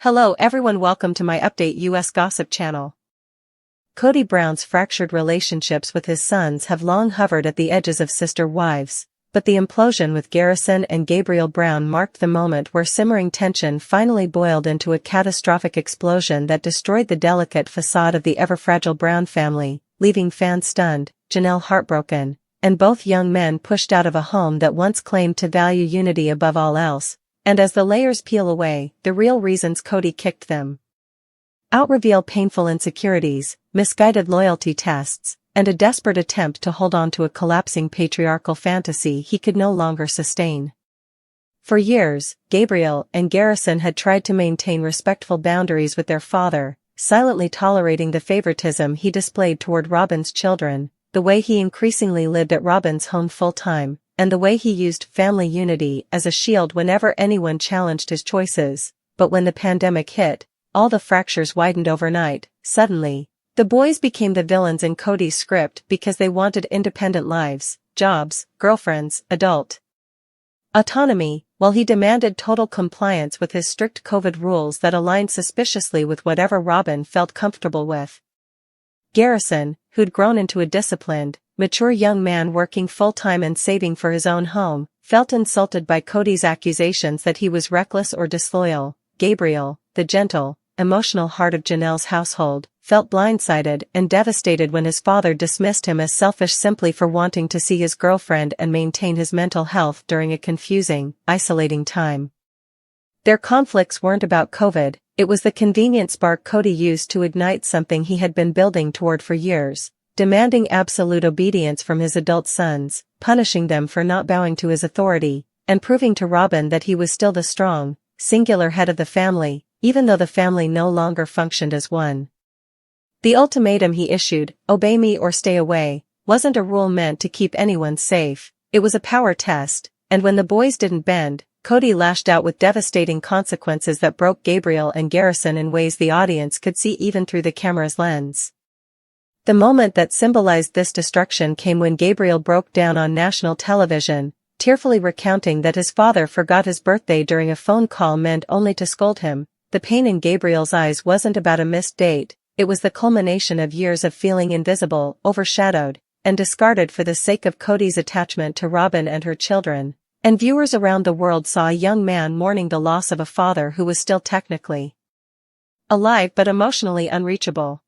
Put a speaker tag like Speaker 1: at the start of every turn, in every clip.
Speaker 1: Hello everyone, welcome to my update US Gossip channel. Kody Brown's fractured relationships with his sons have long hovered at the edges of sister wives, but the implosion with Garrison and Gabriel Brown marked the moment where simmering tension finally boiled into a catastrophic explosion that destroyed the delicate facade of the ever-fragile Brown family, leaving fans stunned, Janelle heartbroken, and both young men pushed out of a home that once claimed to value unity above all else. And as the layers peel away, the real reasons Kody kicked them out reveal painful insecurities, misguided loyalty tests, and a desperate attempt to hold on to a collapsing patriarchal fantasy he could no longer sustain. For years, Gabriel and Garrison had tried to maintain respectful boundaries with their father, silently tolerating the favoritism he displayed toward Robyn's children, the way he increasingly lived at Robyn's home full-time, and the way he used family unity as a shield whenever anyone challenged his choices. But when the pandemic hit, all the fractures widened overnight. Suddenly, the boys became the villains in Kody's script because they wanted independent lives, jobs, girlfriends, adult autonomy, while he demanded total compliance with his strict COVID rules that aligned suspiciously with whatever Robyn felt comfortable with. Garrison, who'd grown into a disciplined, mature young man working full-time and saving for his own home, felt insulted by Kody's accusations that he was reckless or disloyal. Gabriel, the gentle, emotional heart of Janelle's household, felt blindsided and devastated when his father dismissed him as selfish simply for wanting to see his girlfriend and maintain his mental health during a confusing, isolating time. Their conflicts weren't about COVID, it was the convenient spark Kody used to ignite something he had been building toward for years, demanding absolute obedience from his adult sons, punishing them for not bowing to his authority, and proving to Robyn that he was still the strong, singular head of the family, even though the family no longer functioned as one. The ultimatum he issued, obey me or stay away, wasn't a rule meant to keep anyone safe, it was a power test, and when the boys didn't bend, Kody lashed out with devastating consequences that broke Gabriel and Garrison in ways the audience could see even through the camera's lens. The moment that symbolized this destruction came when Gabriel broke down on national television, tearfully recounting that his father forgot his birthday during a phone call meant only to scold him. The pain in Gabriel's eyes wasn't about a missed date, it was the culmination of years of feeling invisible, overshadowed, and discarded for the sake of Kody's attachment to Robyn and her children. And viewers around the world saw a young man mourning the loss of a father who was still technically alive but emotionally unreachable.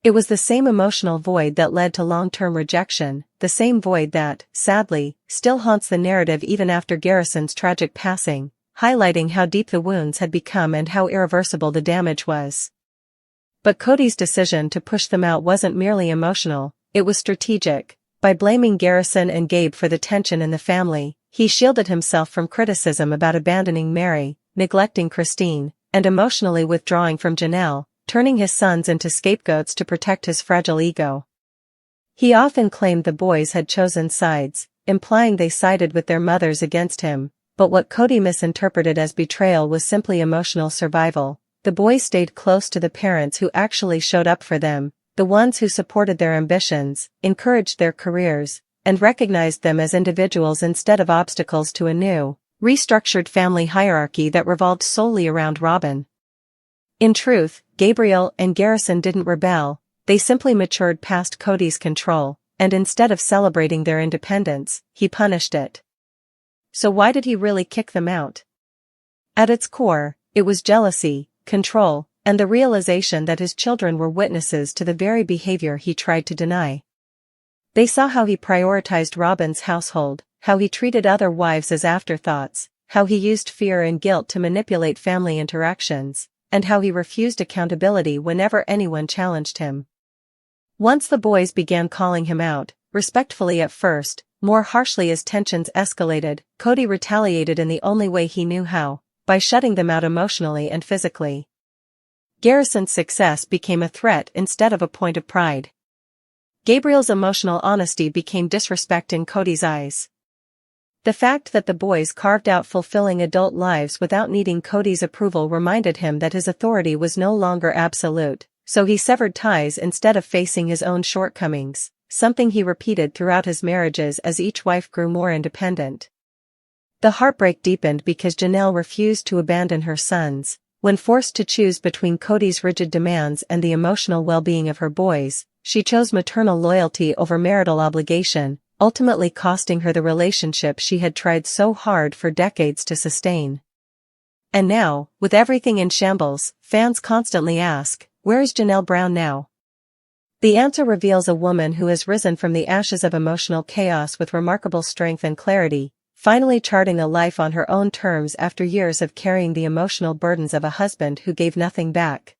Speaker 1: It was the same emotional void that led to long-term rejection, the same void that, sadly, still haunts the narrative even after Garrison's tragic passing, highlighting how deep the wounds had become and how irreversible the damage was. But Kody's decision to push them out wasn't merely emotional, it was strategic. By blaming Garrison and Gabe for the tension in the family, he shielded himself from criticism about abandoning Mary, neglecting Christine, and emotionally withdrawing from Janelle, turning his sons into scapegoats to protect his fragile ego. He often claimed the boys had chosen sides, implying they sided with their mothers against him, but what Kody misinterpreted as betrayal was simply emotional survival. The boys stayed close to the parents who actually showed up for them, the ones who supported their ambitions, encouraged their careers, and recognized them as individuals instead of obstacles to a new, restructured family hierarchy that revolved solely around Robyn. In truth, Gabriel and Garrison didn't rebel, they simply matured past Kody's control, and instead of celebrating their independence, he punished it. So why did he really kick them out? At its core, it was jealousy, control, and the realization that his children were witnesses to the very behavior he tried to deny. They saw how he prioritized Robyn's household, how he treated other wives as afterthoughts, how he used fear and guilt to manipulate family interactions, and how he refused accountability whenever anyone challenged him. Once the boys began calling him out, respectfully at first, more harshly as tensions escalated, Kody retaliated in the only way he knew how, by shutting them out emotionally and physically. Garrison's success became a threat instead of a point of pride. Gabriel's emotional honesty became disrespect in Kody's eyes. The fact that the boys carved out fulfilling adult lives without needing Kody's approval reminded him that his authority was no longer absolute, so he severed ties instead of facing his own shortcomings, something he repeated throughout his marriages as each wife grew more independent. The heartbreak deepened because Janelle refused to abandon her sons, When forced to choose between Kody's rigid demands and the emotional well-being of her boys, she chose maternal loyalty over marital obligation, ultimately costing her the relationship she had tried so hard for decades to sustain. And now, with everything in shambles, fans constantly ask, where is Janelle Brown now? The answer reveals a woman who has risen from the ashes of emotional chaos with remarkable strength and clarity, finally charting a life on her own terms after years of carrying the emotional burdens of a husband who gave nothing back.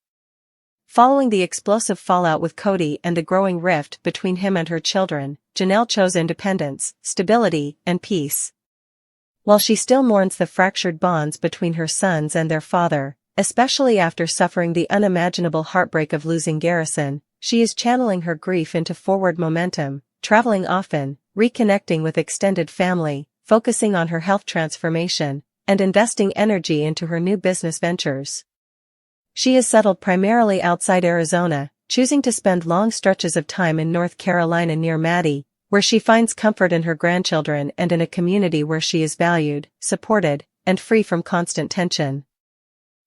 Speaker 1: Following the explosive fallout with Kody and the growing rift between him and her children, Janelle chose independence, stability, and peace. While she still mourns the fractured bonds between her sons and their father, especially after suffering the unimaginable heartbreak of losing Garrison, she is channeling her grief into forward momentum, traveling often, reconnecting with extended family, focusing on her health transformation, and investing energy into her new business ventures. She has settled primarily outside Arizona, choosing to spend long stretches of time in North Carolina near Maddie, where she finds comfort in her grandchildren and in a community where she is valued, supported, and free from constant tension.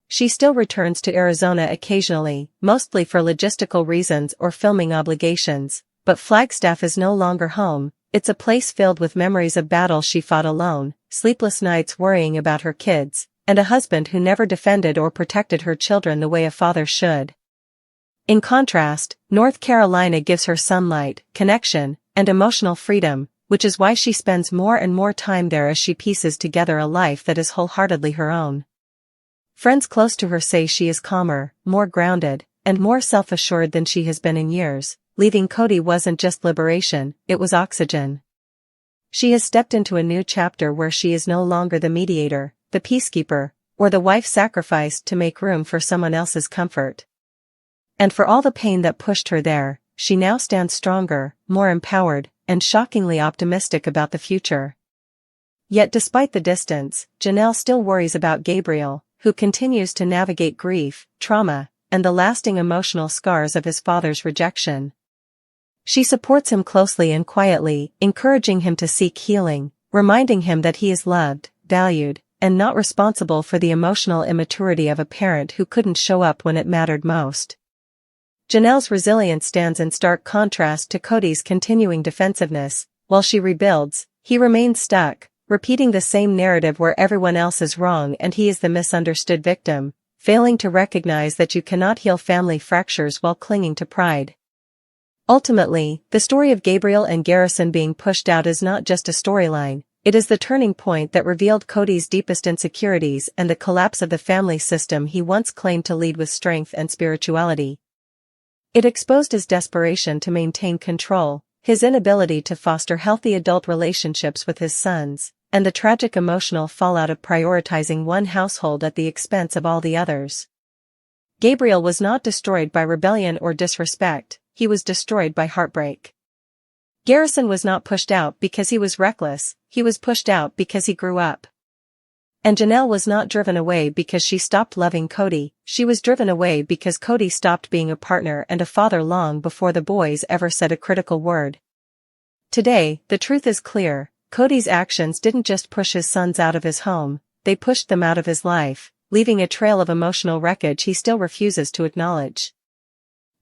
Speaker 1: She still returns to Arizona occasionally, mostly for logistical reasons or filming obligations, but Flagstaff is no longer home. It's a place filled with memories of battles she fought alone, sleepless nights worrying about her kids, and a husband who never defended or protected her children the way a father should. In contrast, North Carolina gives her sunlight, connection, and emotional freedom, which is why she spends more and more time there as she pieces together a life that is wholeheartedly her own. Friends close to her say she is calmer, more grounded, and more self-assured than she has been in years. Leaving Kody wasn't just liberation, it was oxygen. She has stepped into a new chapter where she is no longer the mediator, the peacekeeper, or the wife sacrificed to make room for someone else's comfort. And for all the pain that pushed her there, she now stands stronger, more empowered, and shockingly optimistic about the future. Yet despite the distance, Janelle still worries about Gabriel, who continues to navigate grief, trauma, and the lasting emotional scars of his father's rejection. She supports him closely and quietly, encouraging him to seek healing, reminding him that he is loved, valued, and not responsible for the emotional immaturity of a parent who couldn't show up when it mattered most. Janelle's resilience stands in stark contrast to Kody's continuing defensiveness. While she rebuilds, he remains stuck, repeating the same narrative where everyone else is wrong and he is the misunderstood victim, failing to recognize that you cannot heal family fractures while clinging to pride. Ultimately, the story of Gabriel and Garrison being pushed out is not just a storyline, it is the turning point that revealed Kody's deepest insecurities and the collapse of the family system he once claimed to lead with strength and spirituality. It exposed his desperation to maintain control, his inability to foster healthy adult relationships with his sons, and the tragic emotional fallout of prioritizing one household at the expense of all the others. Gabriel was not destroyed by rebellion or disrespect, he was destroyed by heartbreak. Garrison was not pushed out because he was reckless, he was pushed out because he grew up. And Janelle was not driven away because she stopped loving Kody, she was driven away because Kody stopped being a partner and a father long before the boys ever said a critical word. Today, the truth is clear, Kody's actions didn't just push his sons out of his home, they pushed them out of his life, leaving a trail of emotional wreckage he still refuses to acknowledge.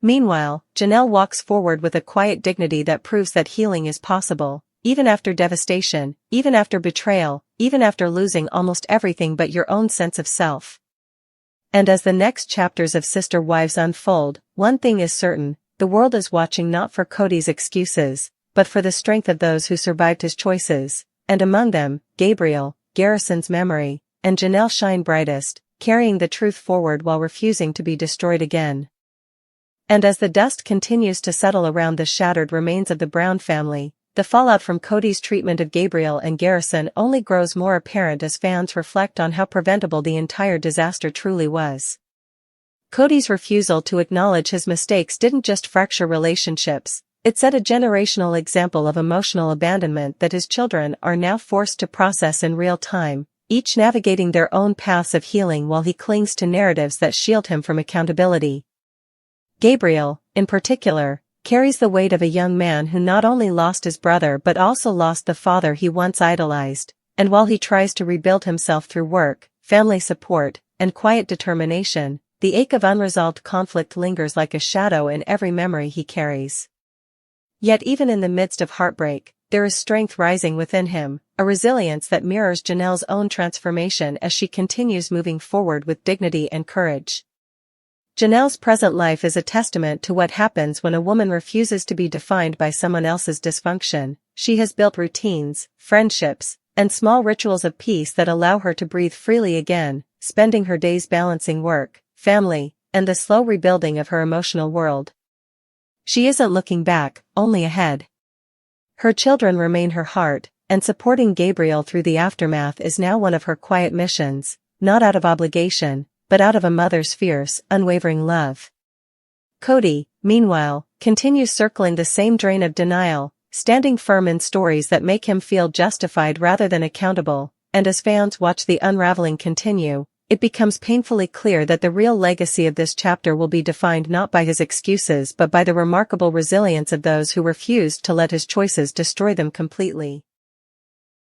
Speaker 1: Meanwhile, Janelle walks forward with a quiet dignity that proves that healing is possible, even after devastation, even after betrayal, even after losing almost everything but your own sense of self. And as the next chapters of Sister Wives unfold, one thing is certain, the world is watching not for Kody's excuses, but for the strength of those who survived his choices, and among them, Gabriel, Garrison's memory, and Janelle shine brightest, carrying the truth forward while refusing to be destroyed again. And as the dust continues to settle around the shattered remains of the Brown family, the fallout from Kody's treatment of Gabriel and Garrison only grows more apparent as fans reflect on how preventable the entire disaster truly was. Kody's refusal to acknowledge his mistakes didn't just fracture relationships, it set a generational example of emotional abandonment that his children are now forced to process in real time, each navigating their own paths of healing while he clings to narratives that shield him from accountability. Gabriel, in particular, carries the weight of a young man who not only lost his brother but also lost the father he once idolized, and while he tries to rebuild himself through work, family support, and quiet determination, the ache of unresolved conflict lingers like a shadow in every memory he carries. Yet even in the midst of heartbreak, there is strength rising within him, a resilience that mirrors Janelle's own transformation as she continues moving forward with dignity and courage. Janelle's present life is a testament to what happens when a woman refuses to be defined by someone else's dysfunction. She has built routines, friendships, and small rituals of peace that allow her to breathe freely again, spending her days balancing work, family, and the slow rebuilding of her emotional world. She isn't looking back, only ahead. Her children remain her heart, and supporting Gabriel through the aftermath is now one of her quiet missions, not out of obligation, but out of a mother's fierce, unwavering love. Kody, meanwhile, continues circling the same drain of denial, standing firm in stories that make him feel justified rather than accountable, and as fans watch the unraveling continue, it becomes painfully clear that the real legacy of this chapter will be defined not by his excuses but by the remarkable resilience of those who refused to let his choices destroy them completely.